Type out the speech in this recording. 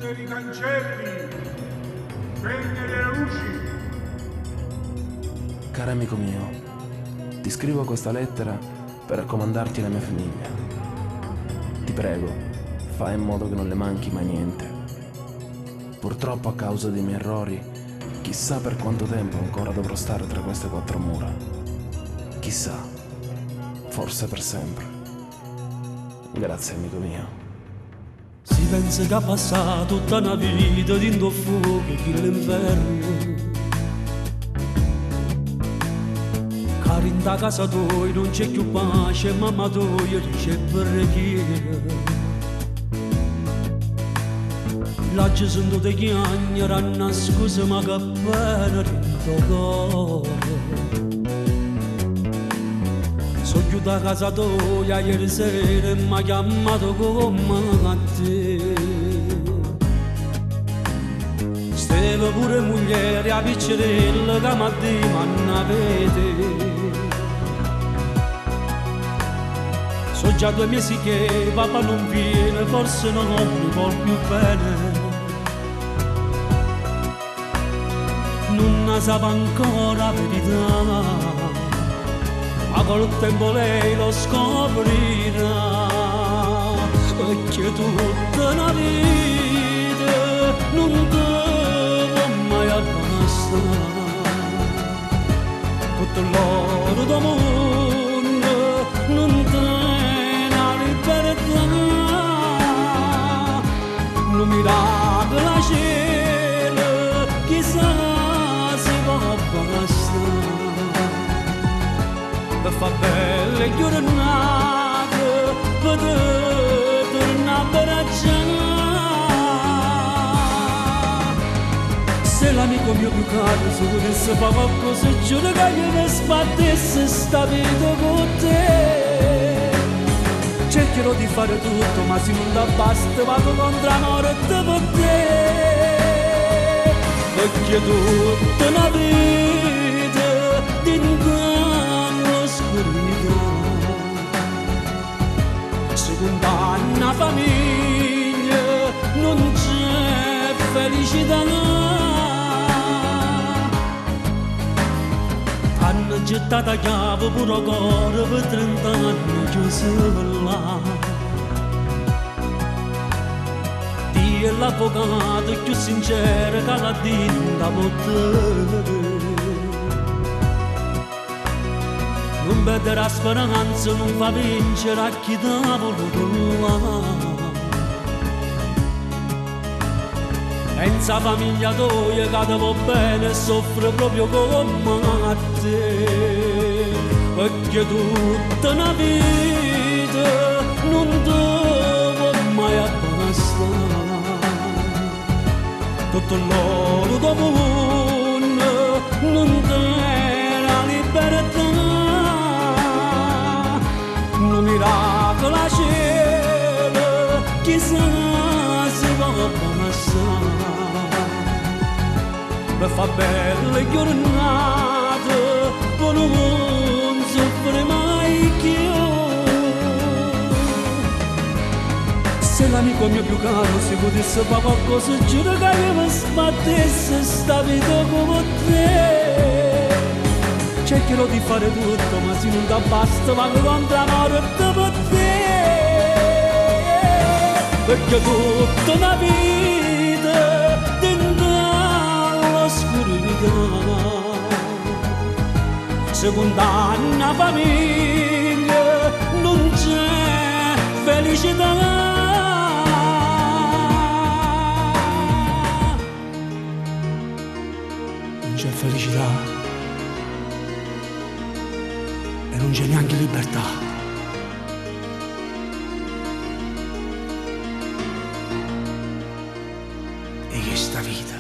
chiudere i cancelli, spegnere le luci. Caro amico mio, ti scrivo questa lettera per raccomandarti la mia famiglia. Ti prego, fai in modo che non le manchi mai niente. Purtroppo a causa dei miei errori, chissà per quanto tempo ancora dovrò stare tra queste quattro mura. Chissà, forse per sempre. Grazie amico mio. Si pensa che ha passato tutta una vita dentro fuoco che l'inverno. Cari in da casa tua non c'è più pace, mamma tua dice preghiera. L'aggi sento te chiagneranno, scusa ma che pena dentro cuore. Sono chiuso a casa tua ieri sera e mi ha chiamato come a te. Stava pure moglie a piccerella che mi ha detto ma non avete. So già 2 mesi che papà non viene, forse non mi vuol più bene. Non sa ancora la verità, ma col tempo lei lo scoprirà. Perché tutta una vita non devo mai abbandonare. Tutto l'oro del mondo non te la libertà. Non miracolo la cielo, chissà se va a bastare. Per fa belle giornate, per tornare a baraggiare. Se l'amico mio più caro se potesse fare qualcosa, giuro che io ne sbattesse sta vita con te. Cercherò di fare tutto, ma se non da basta vado contro la morte per te. Perché tutta una vita dentro l'oscurità si condanna famiglia, non c'è felicità. Hanno gettato a capo pure cuore per 30 anni chiuso là. Dio è l'avvocato più sincero che la dinda potere. Non perdere la speranza, non fa vincere a chi t'ha voluto là. Pensa famiglia tua che ti va bene e soffre proprio come a te. Perché tutta una vita non devo mai abbandonare. Tutto l'oro del mondo non te la libertà. Non miracolo a cielo, chissà se va a passare. Per fa belle giornate, poi non soffre mai più. Se l'amico mio più caro si potesse fare qualcosa, giuro che io mi sbattesse sta vita come te. Cercherò di fare tutto, ma se non da basta vado contro la morte per te. Perché tutta una vita dentro l'oscurità si condanna famiglia, non c'è felicità. Non c'è felicità e non c'è neanche libertà. E questa vita